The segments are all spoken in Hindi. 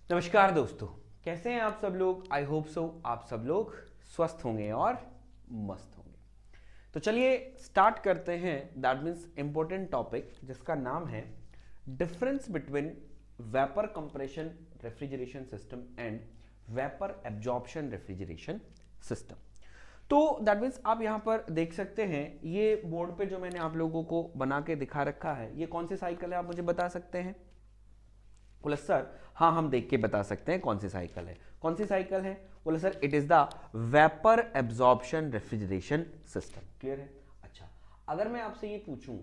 नमस्कार दोस्तों, कैसे हैं आप सब लोग। आई होप सो आप सब लोग स्वस्थ होंगे और मस्त होंगे। तो चलिए स्टार्ट करते हैं। दैट मीन्स इंपॉर्टेंट टॉपिक जिसका नाम है difference between vapour compression refrigeration system and vapour absorption refrigeration system. तो दैट मीन्स आप यहां पर देख सकते हैं, ये बोर्ड पे जो मैंने आप लोगों को बना के दिखा रखा है, ये कौन सी साइकिल है आप मुझे बता सकते हैं। बोले सर हाँ, हम देख के बता सकते हैं कौन सी साइकिल है। कौन सी साइकिल है? बोले sir it is the vapour absorption refrigeration system. Clear है? अच्छा, अगर मैं आपसे ये पूछूं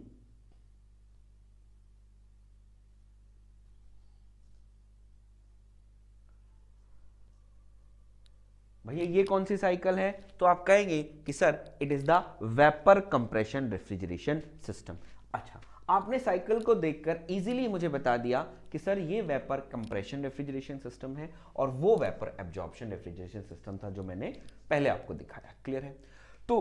भैया ये कौन सी साइकिल है, तो आप कहेंगे कि sir it is the vapour compression refrigeration system. अच्छा, आपने साइकिल को देखकर इजीली मुझे बता दिया कि सर ये वेपर कंप्रेशन रेफ्रिजरेशन सिस्टम है और वो वेपर एब्जॉर्प्शन रेफ्रिजरेशन सिस्टम था जो मैंने पहले आपको दिखाया। क्लियर है? तो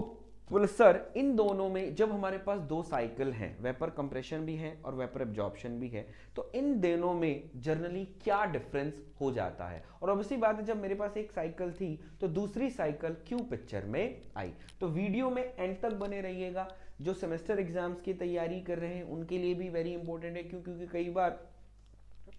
बोले सर इन दोनों में जब हमारे पास दो साइकिल हैं, वेपर कंप्रेशन भी है और वेपर एब्जॉर्प्शन भी है, तो इन दोनों में जनरली क्या डिफरेंस हो जाता है। और ऑब्वियसली बात है, जब मेरे पास एक साइकिल थी तो दूसरी साइकिल क्यों पिक्चर में आई। तो वीडियो में एंड तक बने रहिएगा। जो सेमेस्टर एग्जाम्स की तैयारी कर रहे हैं उनके लिए भी वेरी इंपॉर्टेंट है, क्योंकि कई बार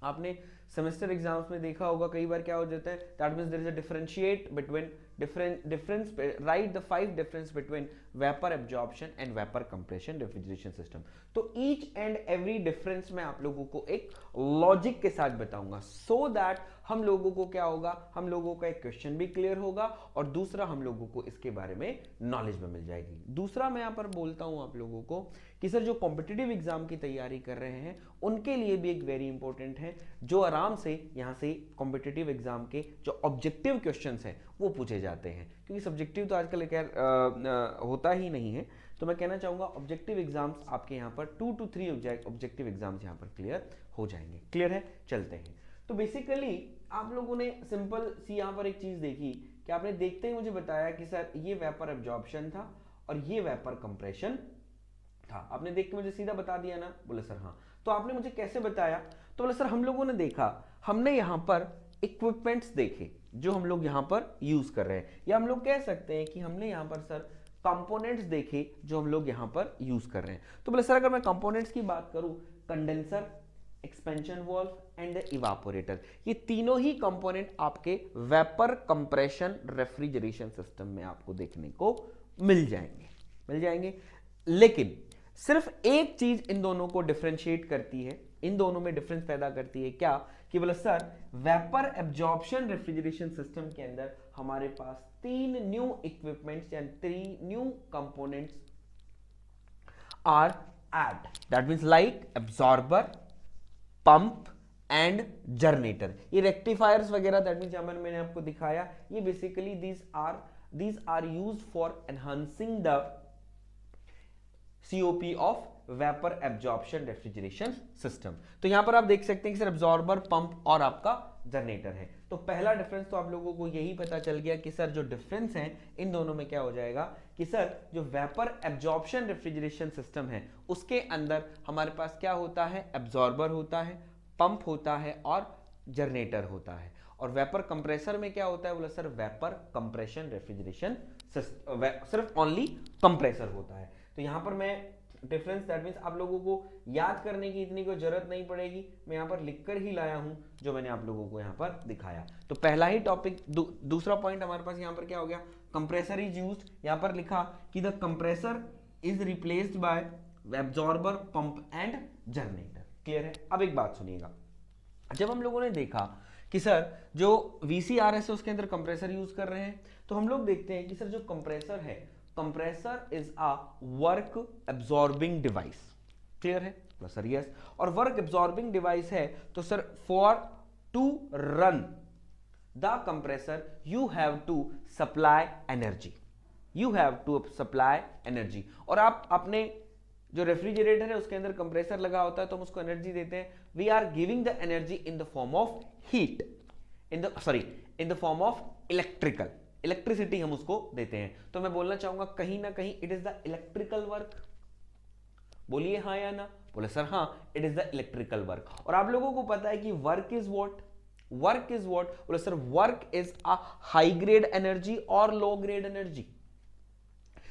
आपने सेमेस्टर एग्जाम्स में देखा होगा, कई बार क्या हो जाता है, that means there is a differentiate between difference write the 5 difference between vapor absorption and vapor compression refrigeration system। तो each and every difference मैं आप लोगों को एक लॉजिक के साथ बताऊंगा, so that हम लोगों को क्या होगा, हम लोगों का एक क्वेश्चन भी क्लियर होगा और दूसरा हम लोगों को इसके बारे में नॉलेज भी मिल जाएगी। दूसरा मैं यहाँ पर बोलता हूँ आप लोगों को कि सर जो कॉम्पिटिटिव एग्जाम की तैयारी कर रहे हैं उनके लिए भी एक वेरी इंपॉर्टेंट है, जो आराम से यहाँ से कॉम्पिटिटिव एग्जाम के जो ऑब्जेक्टिव क्वेश्चंस हैं वो पूछे जाते हैं, क्योंकि सब्जेक्टिव तो आजकल खैर होता ही नहीं है। तो मैं कहना चाहूंगा ऑब्जेक्टिव एग्जाम्स आपके यहाँ पर 2 to 3 ऑब्जेक्टिव एग्जाम्स यहाँ पर क्लियर हो जाएंगे। क्लियर है? चलते हैं। तो बेसिकली आप लोगों ने सिंपल सी यहाँ पर एक चीज देखी कि आपने देखते ही मुझे बताया कि सर ये वेपर एब्जॉर्प्शन था और ये वेपर कंप्रेशन था। आपने देख के मुझे सीधा बता दिया ना। बोले सर हाँ। तो आपने मुझे कैसे बताया? तो बोले सर हम लोगों ने देखा, हमने यहाँ पर इक्विपमेंट्स देखे जो हम लोग यहाँ पर यूज कर रहे हैं, या हम लोग कह सकते हैं कि हमने यहाँ पर सर कंपोनेंट्स देखे जो हम लोग यहाँ पर यूज कर रहे हैं। तो बोले सर अगर मैं कंपोनेंट्स की बात करूं, condenser, expansion valve and evaporator, ये तीनों ही कंपोनेंट आपके वेपर कंप्रेशन रेफ्रिजरेशन सिस्टम में आपको देखने को मिल जाएंगे। लेकिन सिर्फ एक चीज इन दोनों को डिफरेंशिएट करती है, इन दोनों में डिफरेंस पैदा करती है। क्या? कि बोले sir vapour absorption refrigeration system के अंदर हमारे पास 3 न्यू इक्विपमेंट्स या 3 new components are add, that means like absorber, pump and generator. ये रेक्टिफायर्स वगैरह दैट मींस जहां मैंने आपको दिखाया, ये basically these are used for enhancing the COP of vapour absorption refrigeration system. तो यहां पर आप देख सकते हैं कि सर एब्जॉर्बर, पंप और आपका जनरेटर है। तो पहला डिफरेंस तो आप लोगों को यही पता चल गया कि सर जो डिफरेंस है इन दोनों में क्या हो जाएगा कि सर जो वेपर एब्जॉर्प्शन रेफ्रिजरेशन सिस्टम है उसके अंदर हमारे पास क्या होता है, एब्जॉर्बर होता है, पंप होता है और जनरेटर होता है। और वेपर कंप्रेसर में क्या होता है? बोला सर वेपर कंप्रेशन रेफ्रिजरेशन सिर्फ ओनली कंप्रेसर होता है। तो यहां पर मैं डिफरेंस दैट मींस आप लोगों को याद करने की इतनी कोई जरूरत नहीं पड़ेगी, मैं यहां पर लिखकर ही लाया हूं जो मैंने आप लोगों को यहां पर दिखाया। तो पहला ही टॉपिक, दूसरा पॉइंट हमारे पास यहां पर क्या हो गया, कंप्रेसर इज यूज्ड। यहां पर लिखा कि the compressor is replaced by absorber, pump and generator. Clear है? अब एक बात सुनिएगा, जब हम लोगों ने देखा कि सर जो VCRS है उसके अंदर कंप्रेसर यूज कर रहे हैं, तो हम लोग देखते हैं कि सर जो कंप्रेसर है, compressor is a work absorbing device. Clear है? Sir yes. और वर्क एब्जॉर्बिंग डिवाइस है तो sir for to run the compressor you have to supply energy, you have to supply energy. और आप अपने जो रेफ्रिजरेटर है उसके अंदर कंप्रेसर लगा होता है तो हम उसको एनर्जी देते हैं। We are giving the energy in the form of heat, in the form of electricity हम उसको देते हैं। तो मैं बोलना चाहूंगा कहीं ना कहीं it is the electrical work. बोलिए हाँ या ना। बोले सर हाँ, it is the electrical work. और आप लोगों को पता है कि work is what, work is what? बोले sir work is a high grade energy और लो ग्रेड एनर्जी।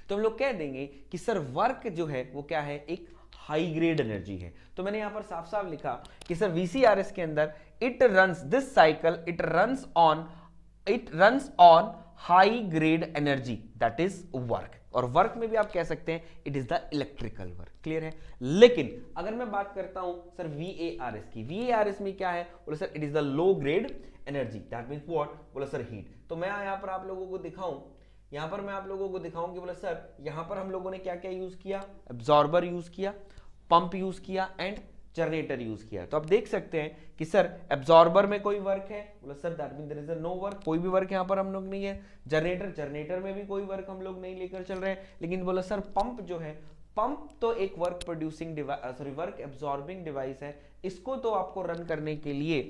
तो हम लोग कह देंगे कि सर वर्क जो है वो क्या है, एक हाई ग्रेड एनर्जी है। तो मैंने यहां पर साफ साफ लिखा कि सर वीसीआरएस के अंदर it runs this cycle, it runs on high grade energy, that is work. और वर्क में भी आप कह सकते हैं it is the electrical work. Clear है? लेकिन अगर मैं बात करता हूं सर वीएआरएस की, वीएआरएस में क्या है? बोले sir it is the low grade energy, that means what? बोले सर हीट। तो मैं यहां पर आप लोगों को दिखाऊं, यहां पर मैं आप लोगों को दिखाऊं कि बोले सर यहां पर हम लोगों ने क्या क्या यूज किया, एब्जॉर्बर यूज किया, पंप यूज किया एंड जनरेटर यूज किया। तो आप देख सकते हैं कि सर एब्जॉर्बर में कोई वर्क है, बोले sir that mean there is no work, कोई भी वर्क यहां पर हम लोग नहीं है। जनरेटर में भी कोई वर्क हम लोग नहीं लेकर चल रहे हैं। लेकिन बोले सर पंप जो है, पंप तो एक work producing device, sorry work absorbing device है, इसको तो आपको रन करने के लिए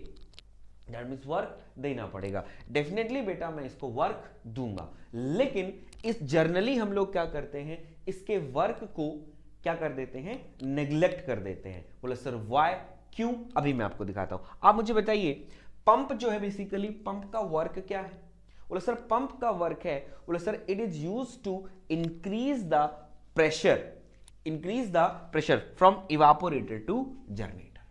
दैट मीन्स वर्क देना पड़ेगा। डेफिनेटली बेटा मैं इसको वर्क दूंगा, लेकिन इस जर्नली हम लोग क्या करते हैं, इसके वर्क को क्या कर देते हैं, नेग्लेक्ट कर देते हैं। बोले सर व्हाई, क्यों? अभी मैं आपको दिखाता हूं। आप मुझे बताइए पंप जो है बेसिकली पंप का वर्क क्या है? बोले सर पंप का वर्क है, बोले sir it is used to increase the pressure from evaporator to generator.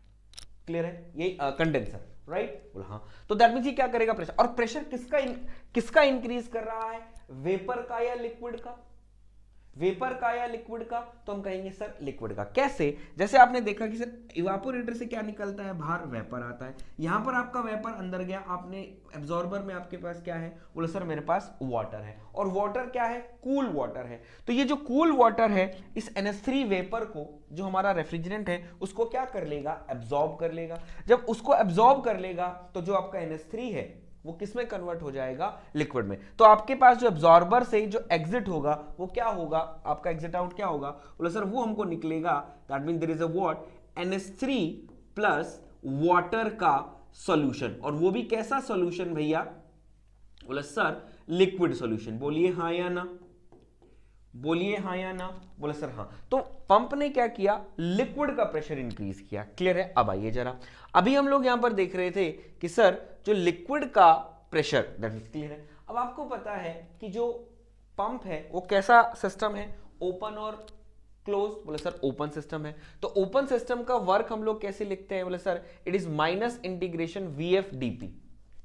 Clear है? ये कंडेंसर, राइट? बोला हाँ। तो दैट मींस ये क्या करेगा, प्रेशर। और प्रेशर किसका इंक्रीज कर रहा है, वेपर का या लिक्विड का? वेपर का या लिक्विड का? तो हम कहेंगे सर लिक्विड का। कैसे? जैसे आपने देखा कि सर इवापोरेटर से क्या निकलता है, बाहर वेपर आता है। यहां पर आपका वेपर अंदर गया, आपने एब्जॉर्बर में आपके पास क्या है, बोले सर मेरे पास वाटर है। और वाटर क्या है, कूल वाटर है। तो ये जो कूल वाटर है, इस NH3 वेपर को, जो हमारा रेफ्रिजरेंट है, उसको क्या कर लेगा, एब्जॉर्ब कर लेगा। जब उसको एब्जॉर्ब कर लेगा तो जो आपका NH3 है वो किस में कन्वर्ट हो जाएगा, लिक्विड में। तो आपके पास जो एब्जॉर्बर से जो एग्जिट होगा वो क्या होगा, आपका एग्जिट आउट क्या होगा, बोले सर वो हमको निकलेगा, that mean there is a what, NH3 plus water का सॉल्यूशन। और वो भी कैसा सॉल्यूशन भैया, बोले सर लिक्विड सॉल्यूशन। बोलिए हाँ या ना, बोलिए हाँ या ना। बोले सर हाँ। तो पंप ने क्या किया, लिक्विड का प्रेशर इंक्रीज किया। क्लियर है? अब आइए जरा, अभी हम लोग यहां पर देख रहे थे कि सर जो लिक्विड का प्रेशर, दैट इज क्लियर है। अब आपको पता है कि जो पंप है वो कैसा सिस्टम है, ओपन और क्लोज। बोले सर ओपन सिस्टम है। तो ओपन सिस्टम का वर्क हम लोग कैसे लिखते हैं, बोले sir it is minus integration VF dP।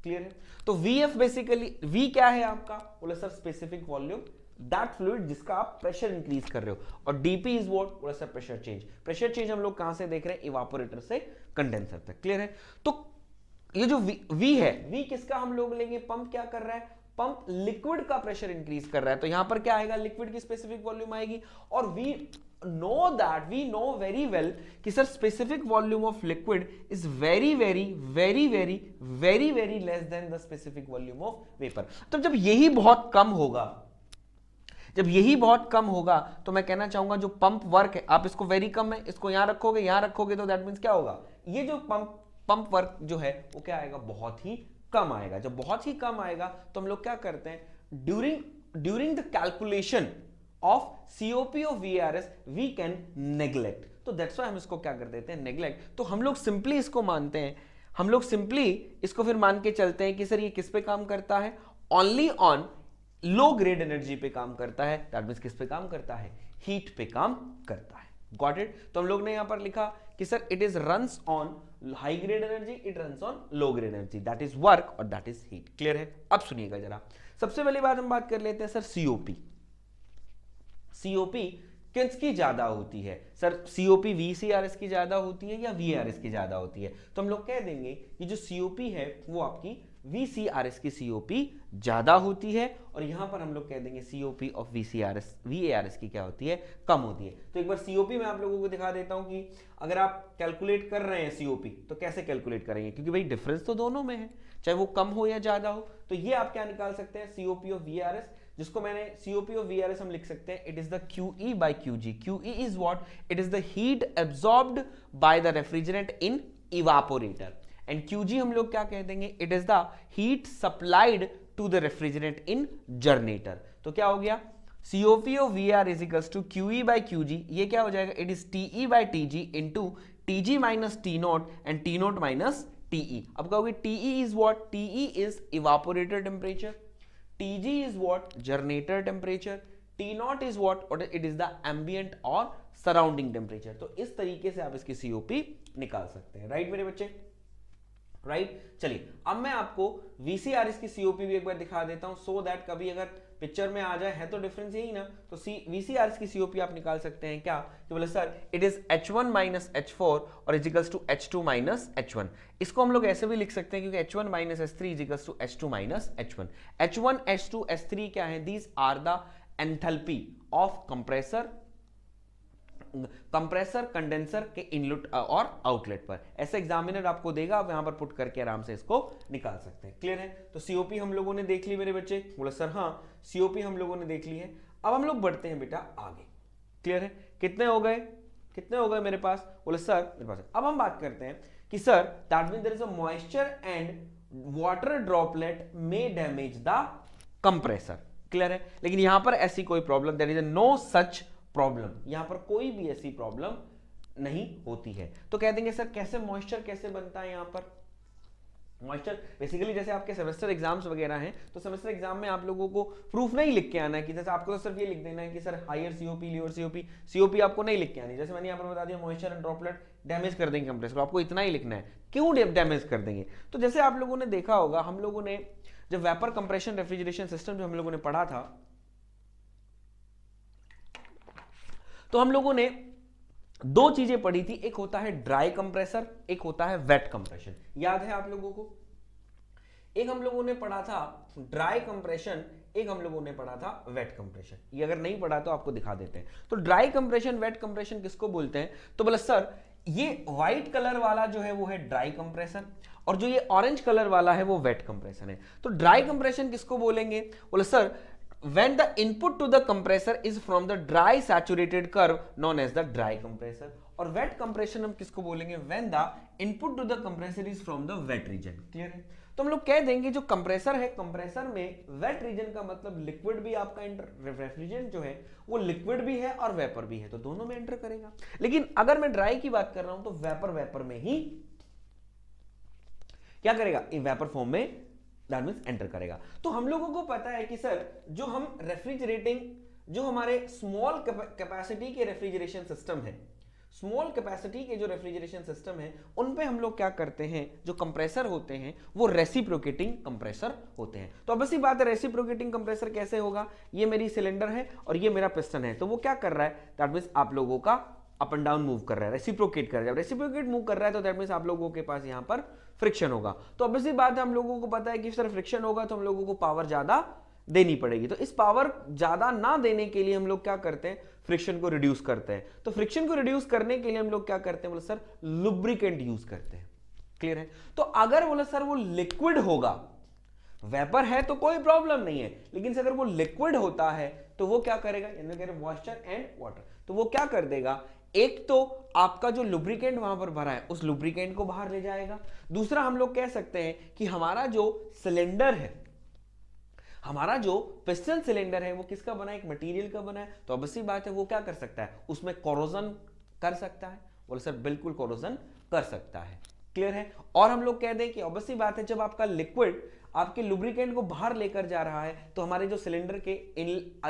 Clear है? तो VF बेसिकली, V क्या है आपका, बोले sir specific volume, that fluid जिसका आप प्रेशर इंक्रीज कर रहे हो। और डीपी इज व्हाट, बोला sir pressure change. Pressure change हम लोग कहां से देख रहे हैं, इवापोरेटर से कंडेंसर तक। क्लियर है? तो ये जो V है, V किसका हम लोग लेंगे, पंप क्या कर रहा है, पंप लिक्विड का प्रेशर इंक्रीज कर रहा है। तो यहां पर क्या आएगा, लिक्विड की स्पेसिफिक वॉल्यूम आएगी। और वी नो वेरी वेल कि sir specific volume of liquid is very very very very very very less than the specific volume of vapour. तो जब यही बहुत कम होगा, जब यही बहुत कम होगा, तो मैं कहना चाहूंगा जो पंप वर्क है, आप इसको वेरी कम है, इसको यहां रखोगे तो दैट मींस क्या होगा, ये जो पंप वर्क जो है वो क्या आएगा, बहुत ही कम आएगा। जब बहुत ही कम आएगा तो हम लोग क्या करते हैं, during the calculation of COP of VARS we can neglect. तो दैट्स व्हाई हम इसको क्या कर देते हैं, नेग्लेक्ट। तो हम लोग सिंपली इसको मानते हैं, हम लोग सिंपली इसको फिर मान के चलते हैं कि सर ये किस पे काम करता है, only on low grade energy पे काम करता है। दैट मींस किस पे काम करता है, हीट पे काम करता है। Got it? तो हम लोग ने यहां पर लिखा कि sir it is runs on high grade energy, it runs on low grade energy, that is work और दैट इज हीट। क्लियर है? अब सुनिएगा जरा, सबसे पहली बात हम बात कर लेते हैं सर COP किसकी ज्यादा होती है, सर COP VCRS की ज्यादा होती है या VARS की ज्यादा होती है? तो हम लोग कह देंगे कि जो COP है वो आपकी VCRS की COP ज्यादा होती है। और यहां पर हम लोग कह देंगे COP ऑफ VARS की क्या होती है, कम होती है। तो एक बार COP मैं आप लोगों को दिखा देता हूं कि अगर आप कैलकुलेट कर रहे हैं COP तो कैसे कैलकुलेट करेंगे, क्योंकि भाई डिफरेंस तो दोनों में है, चाहे वो कम हो या ज्यादा हो। तो ये आप क्या निकाल सकते हैं, COP ऑफ VARS, जिसको मैंने COP ऑफ VARS हम लिख सकते हैं, it is the QE by QG। QE is what, it is the heat absorbed by the refrigerant in evaporator. And QG हम लोग क्या कह देंगे, it is the heat supplied to the refrigerant in generator. तो क्या हो गया, COP of VR is equals to QE by QG, ये क्या हो जाएगा, it is TE by TG into TG minus T0 and T0 minus TE। अब कहोगे TE is what? TE is evaporator temperature, TG is what? Generator temperature, T0 is what? और इट इज द एम्बिएंट और सराउंडिंग टेम्परेचर। तो इस तरीके से आप इसकी COP निकाल सकते हैं, राइट मेरे बच्चे, राइट। चलिए अब मैं आपको VCRS की COP भी एक बार दिखा देता हूं, सो दैट कभी अगर पिक्चर में आ जाए, है तो डिफरेंस यही ना, तो VCRS की COP आप निकाल सकते हैं क्या, कि बोले sir it is H1 minus H4 और equals to H2 minus H1। इसको हम लोग ऐसे भी लिख सकते हैं, क्योंकि H1 minus H3 equals to H2 minus H1। H1 H2 H3 क्या है? These are the enthalpy of compressor condenser के इनलेट और आउटलेट पर। ऐसे एग्जामिनर आपको देगा, आप यहां पर पुट करके आराम से इसको निकाल सकते हैं। क्लियर है? तो COP हम लोगों ने देख ली मेरे बच्चे, बोले सर हाँ COP हम लोगों ने देख ली है। अब हम लोग बढ़ते हैं बेटा आगे। क्लियर है? कितने हो गए, कितने हो गए मेरे पास? बोले सर मेरे पास। अब हम बात करते हैं कि sir that mean there is a moisture and water droplet may damage the compressor. Clear है? लेकिन यहां पर ऐसी कोई problem, there is no such problem, यहां पर कोई भी ऐसी प्रॉब्लम नहीं होती है। तो कह देंगे सर कैसे मॉइस्चर कैसे बनता है? यहां पर मॉइस्चर बेसिकली जैसे आपके सेमेस्टर एग्जाम्स वगैरह हैं, तो सेमेस्टर एग्जाम में आप लोगों को प्रूफ नहीं लिख के आना है कि जैसे आपको तो सिर्फ ये लिख देना है कि sir higher COP lower COP आपको नहीं लिख के आनी। जैसे मैंने यहाँ पर बता दिया मॉइस्चर एंड ड्रॉपलेट डैमेज कर देंगे कंप्रेसर को, आपको इतना ही लिखना है। क्यों डैमेज कर देंगे? तो जैसे आप लोगों ने देखा होगा, हम लोगों ने जब वेपर कंप्रेशन रेफ्रिजरेशन सिस्टम जो हम लोगों ने पढ़ा था, तो हम लोगों ने दो चीजें पढ़ी थी, एक होता है ड्राई कंप्रेसर, एक होता है वेट कंप्रेशन। याद है आप लोगों को? एक हम लोगों ने पढ़ा था ड्राई कंप्रेशन, एक हम लोगों ने पढ़ा था वेट कंप्रेशन। ये अगर नहीं पढ़ा तो आपको दिखा देते हैं। तो ड्राई कंप्रेशन वेट कंप्रेशन किसको बोलते हैं? तो बोला सर ये व्हाइट कलर वाला जो है वो है ड्राई कंप्रेसर, और जो ये ऑरेंज कलर वाला है वो वेट कंप्रेशन है। तो ड्राई कंप्रेशन किसको बोलेंगे? बोला sir when the input to the compressor is from the dry saturated curve known as the dry compressor, और wet compression हम किसको बोलेंगे? when the input to the compressor is from the wet region। Clear है? तो हम लोग कह देंगे जो कंप्रेसर है, कंप्रेसर में वेट रीजन का मतलब लिक्विड भी आपका रेफ्रिजरेंट जो है वो लिक्विड भी है और वेपर भी है, तो दोनों में एंटर करेगा। लेकिन अगर मैं ड्राई की बात कर रहा हूं तो वेपर में ही क्या करेगा? वेपर फॉर्म में दैट मींस एंटर करेगा। तो हम लोगों को पता है कि सर जो हम रेफ्रिजरेटिंग, जो हमारे स्मॉल कैपेसिटी के रेफ्रिजरेशन सिस्टम है, स्मॉल कैपेसिटी के जो रेफ्रिजरेशन सिस्टम है, उन पे हम लोग क्या करते हैं, जो कंप्रेसर होते हैं वो रेसिप्रोकेटिंग कंप्रेसर होते हैं। तो अब ऐसी बात है, रेसिप्रोकेटिंग कंप्रेसर कैसे होगा? ये मेरी सिलेंडर है और ये मेरा पिस्टन है, तो वो क्या कर रहा है? दैट मींस आप लोगों का अप एंड डाउन मूव कर रहा है, रेसिप्रोकेट कर रहा है। जब रेसिप्रोकेट मूव कर रहा है तो दैट मींस आप लोगों के पास यहां पर फ्रिक्शन होगा। तो अब इसी बात है, हम लोगों को पता है कि सर फ्रिक्शन होगा तो हम लोगों को पावर ज्यादा देनी पड़ेगी। तो इस पावर ज्यादा ना देने के लिए हम लोग क्या करते हैं? फ्रिक्शन को रिड्यूस करते हैं। तो फ्रिक्शन को रिड्यूस करने के लिए हम लोग क्या करते हैं? बोले सर लुब्रिकेंट यूज करते हैं। क्लियर है? तो अगर बोले सर वो लिक्विड होगा, वेपर है तो कोई प्रॉब्लम नहीं है, लेकिन अगर वो लिक्विड होता है तो वो क्या करेगा? यानी कह रहे मॉइस्चर एंड वाटर, तो वो क्या कर देगा? एक तो आपका जो लुब्रिकेंट वहां पर भरा है उस लुब्रिकेंट को बाहर ले जाएगा। दूसरा हम लोग कह सकते हैं कि हमारा जो सिलेंडर है, हमारा जो पिस्टन सिलेंडर है वो किसका बना है? एक मटेरियल का बना है। तो ऑब्वियसली बात है वो क्या कर सकता है? उसमें कोरोजन कर सकता है। बोले सर बिल्कुल कोरोजन कर सकता है। क्लियर है? और हम लोग कह दें कि ऑब्वियसली बात है जब आपका लिक्विड आपके लुब्रिकेंट को बाहर लेकर जा रहा है तो हमारे जो सिलेंडर के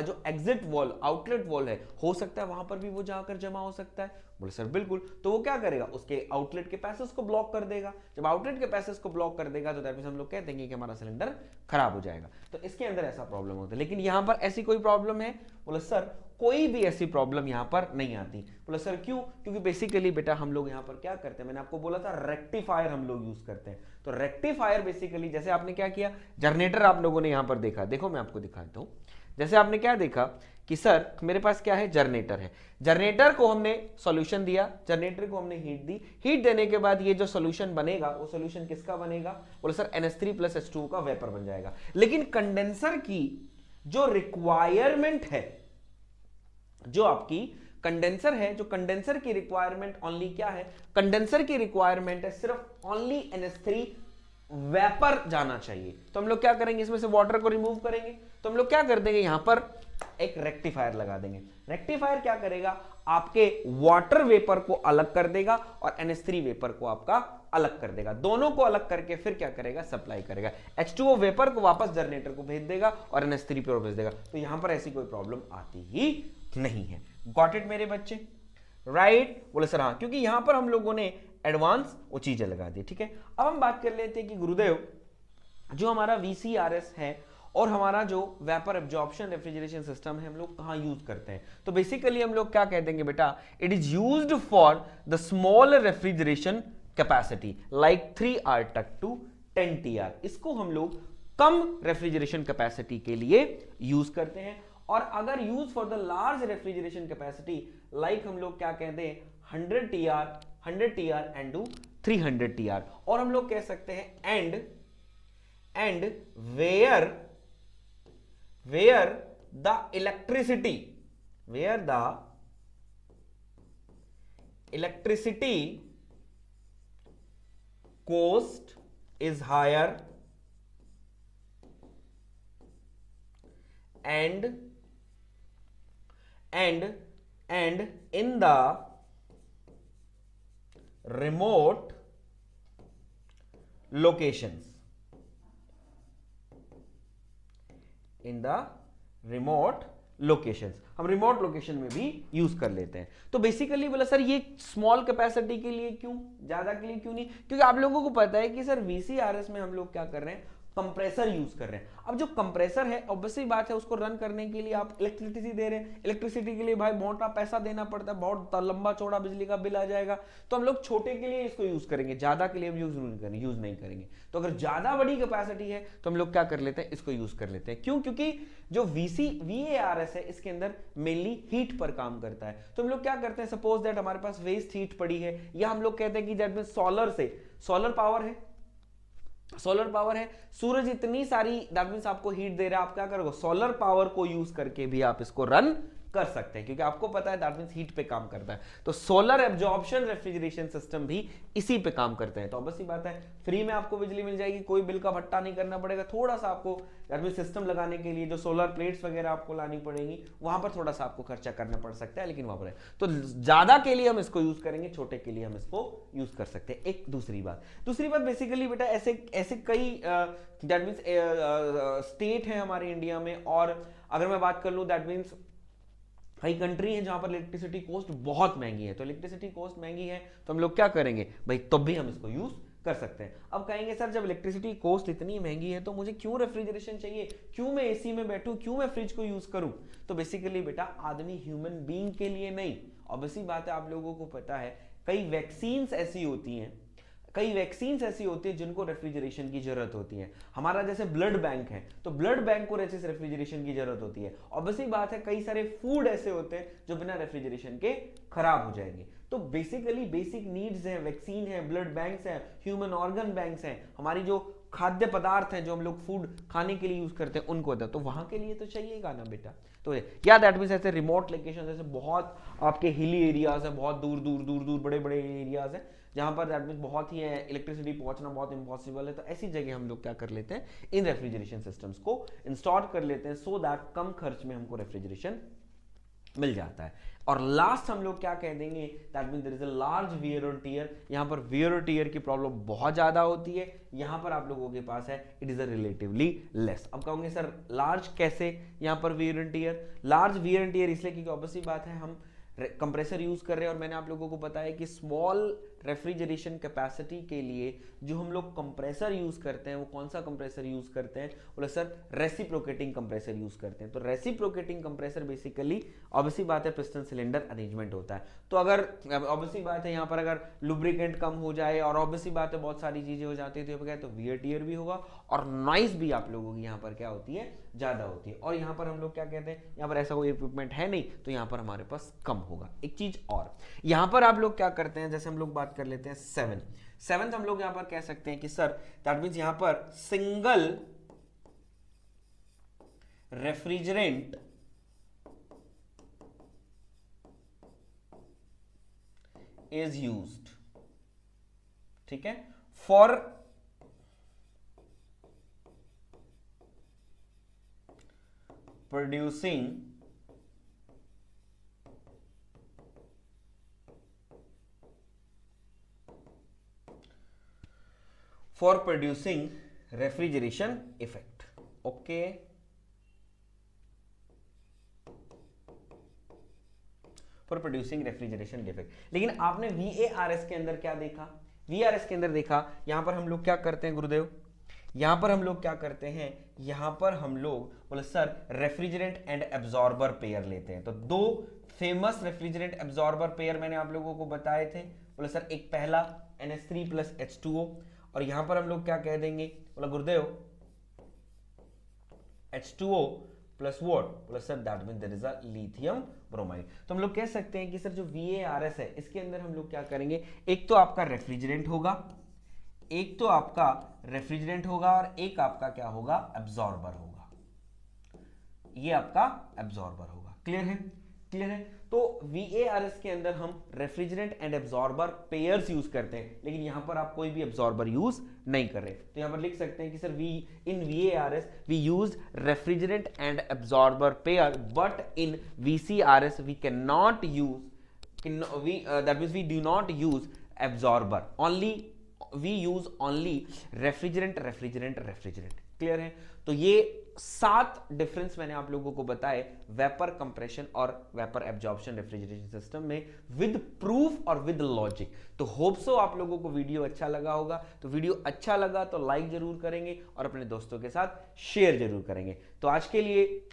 जो एग्जिट वॉल, आउटलेट वॉल है, हो सकता है वहां पर भी वो जाकर जमा हो सकता है। बोले सर बिल्कुल। तो वो क्या करेगा? उसके आउटलेट के पैसेज को ब्लॉक कर देगा। जब आउटलेट के पैसेज को ब्लॉक कर देगा तो दैट मींस हम लोग कहते हैं कि हमारा सिलेंडर खराब हो जाएगा। तो इसके अंदर ऐसा प्रॉब्लम होता है। लेकिन यहां पर ऐसी कोई प्रॉब्लम है? बोले सर कोई भी ऐसी प्रॉब्लम यहां पर नहीं आती। बोले सर क्यों? क्योंकि बेसिकली बेटा हम लोग यहां पर क्या करते हैं, मैंने आपको बोला था रेक्टिफायर हम लोग यूज करते हैं। तो रेक्टिफायर बेसिकली जैसे आपने क्या किया, जनरेटर आप लोगों ने यहां पर देखा, देखो मैं आपको दिखाता हूं। जैसे आपने क्या देखा कि सर मेरे पास क्या है? जनरेटर है। जनरेटर को हमने सॉल्यूशन दिया, जनरेटर को हमने हीट दी। हीट देने के बाद ये जो सॉल्यूशन बनेगा वो सॉल्यूशन किसका बनेगा? बोले सर NH3 + H2 का वेपर बन जाएगा। लेकिन कंडेंसर की जो रिक्वायरमेंट है, जो आपकी कंडेंसर है, जो कंडेंसर की रिक्वायरमेंट ओनली क्या है? कंडेंसर की रिक्वायरमेंट है सिर्फ ओनली NH3 वेपर जाना चाहिए। तो हम लोग क्या करेंगे? इसमें से वाटर को रिमूव करेंगे। तो हम लोग क्या कर देंगे? यहां पर एक रेक्टिफायर लगा देंगे। रेक्टिफायर क्या करेगा? आपके वाटर वेपर को अलग कर देगा और NH3 वेपर को आपका अलग कर देगा, दोनों को अलग करके फिर क्या करेगा, सप्लाई करेगा, H2O वेपर को वापस जनरेटर को भेज देगा और NH3 प्योर भेज देगा। तो यहां पर ऐसी कोई प्रॉब्लम आती ही नहीं है। गॉट इट मेरे बच्चे, राइट? बोले सर हाँ, क्योंकि यहां पर हम लोगों ने एडवांस वो चीजें लगा दी। ठीक है, अब हम बात कर लेते हैं कि गुरुदेव जो हमारा VCRS है और हमारा जो वेपर एब्जॉर्प्शन रेफ्रिजरेशन सिस्टम है हम लोग कहां यूज करते हैं। तो बेसिकली हम लोग क्या कह देंगे बेटा, it is used for the small refrigeration capacity like 3R तक टू 10TR। इसको हम लोग कम रेफ्रिजरेशन कैपेसिटी के लिए यूज करते हैं। और अगर use for the large refrigeration capacity like हम लोग क्या कहते हैं 100TR एंड टू 300TR। और हम लोग कह सकते हैं and where the electricity cost is higher and in the remote locations, in the remote locations, हम रिमोट लोकेशन में भी यूज कर लेते हैं। तो बेसिकली बोला सर ये स्मॉल कैपेसिटी के लिए क्यों, ज्यादा के लिए क्यों नहीं, क्योंकि आप लोगों को पता है कि सर VCRS में हम लोग क्या कर रहे हैं, कंप्रेसर यूज कर रहे हैं। अब जो कंप्रेसर है ऑब्वियसली बात है उसको रन करने के लिए आप इलेक्ट्रिसिटी दे रहे हैं, इलेक्ट्रिसिटी के लिए भाई मोटा पैसा देना पड़ता है, बहुत लंबा चौड़ा बिजली का बिल आ जाएगा। तो हम लोग छोटे के लिए इसको यूज करेंगे, ज्यादा के लिए हम यूज नहीं करेंगे। तो अगर ज्यादा बड़ी कैपेसिटी है तो हम लोग क्या कर लेते हैं, इसको यूज कर लेते हैं। क्यों? क्योंकि जो VARS है इसके अंदर मेनली हीट पर काम करता है। तो हम लोग क्या करते हैं, सपोज दैट हमारे पास वेस्ट हीट पड़ी है, या हम लोग कहते हैं कि दैट मीन सोलर पावर है, सूरज इतनी सारी दैट मींस आपको हीट दे रहा है, आप क्या करोगे, सोलर पावर को यूज करके भी आप इसको रन कर सकते हैं, क्योंकि आपको पता है दैट मींस हीट पे काम करता है। तो सोलर एब्जॉर्प्शन रेफ्रिजरेशन सिस्टम भी इसी पे काम करते हैं। तो ऑब्वियसली बात है फ्री में आपको बिजली मिल जाएगी, कोई बिल का भट्टा नहीं करना पड़ेगा। थोड़ा सा आपको दैट मींस सिस्टम लगाने के लिए जो सोलर प्लेट्स वगैरह आपको लानी पड़ेगी, वहां पर थोड़ा सा आपको खर्चा करना पड़ सकता है, लेकिन वहां पर है। तो ज्यादा के लिए हम इसको यूज करेंगे, छोटे के लिए हम इसको यूज कर सकते हैं। एक दूसरी बात बेसिकली बेटा ऐसे कई दैट मींस स्टेट है हमारे इंडिया में, और अगर मैं बात कर लूं दैट मींस कई कंट्री है जहां पर इलेक्ट्रिसिटी कॉस्ट बहुत महंगी है। तो इलेक्ट्रिसिटी कॉस्ट महंगी है तो हम लोग क्या करेंगे भाई, तब भी हम इसको यूज कर सकते हैं। अब कहेंगे सर जब इलेक्ट्रिसिटी कॉस्ट इतनी महंगी है तो मुझे क्यों रेफ्रिजरेशन चाहिए, क्यों मैं एसी में बैठूं, क्यों मैं फ्रिज को यूज करूं। तो बेसिकली बेटा आदमी ह्यूमन बीइंग के लिए नहीं, ऑब्वियसली बात है आप लोगों को पता है कई वैक्सीन्स ऐसी होती है जिनको रेफ्रिजरेशन की जरूरत होती है। हमारा जैसे ब्लड बैंक है तो ब्लड बैंक को रेफ्रिजरेशन की जरूरत होती है। ऑब्वियसली बात है कई सारे फूड ऐसे होते हैं जो बिना रेफ्रिजरेशन के खराब हो जाएंगे। तो बेसिकली बेसिक नीड्स हैं, वैक्सीन है, ब्लड बैंक्स हैं, ह्यूमन ऑर्गन बैंक्स हैं, हमारी जो खाद्य पदार्थ हैं जो हम लोग फूड खाने के लिए यूज करते हैं उनको होता है, तो वहां के लिए तो चाहिएगा ना बेटा। तो या दैट मींस ऐसे रिमोट लोकेशन, जैसे बहुत आपके हिली एरियाज है, बहुत दूर दूर बड़े बड़े एरियाज है जहां पर दैट मींस बहुत ही इलेक्ट्रिसिटी पहुंचना बहुत इंपॉसिबल है। तो ऐसी जगह हम लोग क्या कर लेते हैं, इन रेफ्रिजरेशन सिस्टम्स को इंस्टॉल कर लेते हैं, सो दैट कम खर्च में हमको रेफ्रिजरेशन मिल जाता है। और लास्ट हम लोग क्या कह देंगे, that means there is a large wear और टियर। यहां पर वियर और टियर की प्रॉब्लम बहुत ज्यादा होती है, यहां पर आप लोगों के पास है it is a relatively less. अब कहोगे सर लार्ज कैसे, यहां पर wear and tear, large wear and tear इसलिए क्योंकि ऑब्वियसली बात है हम कंप्रेसर यूज कर रहे हैं, और मैंने आप लोगों को बताया कि स्मॉल रेफ्रिजरेशन कैपेसिटी के लिए जो हम लोग कंप्रेसर यूज करते हैं वो कौन सा कंप्रेसर यूज करते हैं, बोले सर रेसिप्रोकेटिंग कंप्रेसर यूज करते हैं। तो रेसिप्रोकेटिंग कंप्रेसर बेसिकली ऑब्वियसली बात है पिस्टन सिलेंडर अरेंजमेंट होता है। तो अगर ऑब्वियसली बात है यहाँ पर अगर लुब्रिकेंट कम हो जाए और ऑब्वियसली बात है बहुत सारी चीजें हो जाती है तो वियर टियर भी होगा और नॉइस भी आप लोगों की यहाँ पर क्या होती है, ज्यादा होती है। और यहाँ पर हम लोग क्या कहते हैं, यहाँ पर ऐसा कोई इक्विपमेंट है नहीं तो यहाँ पर हमारे पास कम होगा। एक चीज और यहाँ पर आप लोग क्या करते हैं, जैसे हम लोग बात कर लेते हैं सेवेंथ हम लोग यहाँ पर कह सकते हैं कि सर दैट मींस यहाँ पर सिंगल रेफ्रिजरेंट इज यूज्ड, ठीक है, for producing for producing refrigeration effect. Okay, for producing refrigeration defect. लेकिन आपने VARS के अंदर क्या देखा? VARS के अंदर देखा, यहां पर हम लोग क्या करते हैं गुरुदेव, यहां पर हम लोग क्या करते हैं, यहां पर हम लोग बोले sir refrigerant and absorber pair लेते हैं। तो दो फेमस रेफ्रिजरेंट एब्जॉर्बर पेयर मैंने आप लोगों को बताए थे। बोले सर एक पहला NH3 + H2O, और यहां पर हम लोग क्या कह देंगे, बोला गुरुदेव H2O प्लस वॉट, बोला sir that mean there is a lithium bromide. तो हम लोग कह सकते हैं कि सर जो VARS है इसके अंदर हम लोग क्या करेंगे, एक तो आपका रेफ्रिजरेंट होगा, एक तो आपका रेफ्रिजरेंट होगा और एक आपका क्या होगा, एब्जॉर्बर होगा। ये आपका एब्जॉर्बर होगा। क्लियर है? क्लियर है। तो VARS के अंदर हम refrigerant and absorber pairs use करते हैं, लेकिन यहां पर आप कोई भी एब्जॉर्बर यूज नहीं कर रहे। तो यहां पर लिख सकते हैं कि sir in VARS we use refrigerant and absorber pair, but in VCRS we can not use, that means we do not use absorber, only we use only refrigerant। Clear है? तो ये 7 डिफरेंस मैंने आप लोगों को बताए वेपर कंप्रेशन और वेपर एब्जॉर्प्शन रेफ्रिजरेशन सिस्टम में, विद प्रूफ और विद लॉजिक। तो होप सो आप लोगों को वीडियो अच्छा लगा होगा। तो वीडियो अच्छा लगा तो लाइक जरूर करेंगे और अपने दोस्तों के साथ शेयर जरूर करेंगे। तो आज के लिए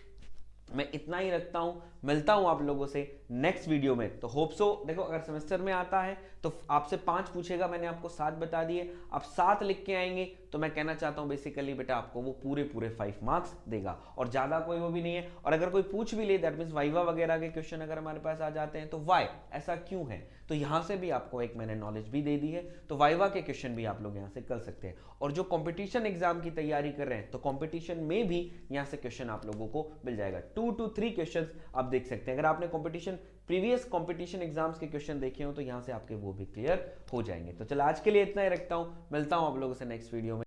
मैं इतना ही रखता हूं, मिलता हूं आप लोगों से नेक्स्ट वीडियो में। तो होप सो, देखो अगर सेमेस्टर में आता है तो आपसे 5 पूछेगा, मैंने आपको 7 बता दिए, आप 7 लिख के आएंगे तो मैं कहना चाहता हूं बेसिकली बेटा आपको वो पूरे 5 मार्क्स देगा, और ज्यादा कोई वो भी नहीं है। और अगर कोई पूछ भी ले, दैट मींस वाइवा वगैरह के क्वेश्चन अगर हमारे पास आ जाते हैं तो वाई, ऐसा क्यों है, तो यहां से भी आपको एक मैंने नॉलेज भी दे दी है। तो वाइवा के क्वेश्चन भी आप लोग यहां से कर सकते हैं, और जो कंपटीशन एग्जाम की तैयारी कर रहे हैं तो कंपटीशन में भी यहां से क्वेश्चन आप लोगों को मिल जाएगा। 2 to 3 क्वेश्चंस आप देख सकते हैं। अगर आपने प्रीवियस कंपटीशन एग्जाम्स के क्वेश्चन देखे हो तो यहां से आपके वो भी क्लियर हो जाएंगे। तो चलो आज के लिए इतना ही रखता हूं, मिलता हूं आप लोगों से नेक्स्ट वीडियो में।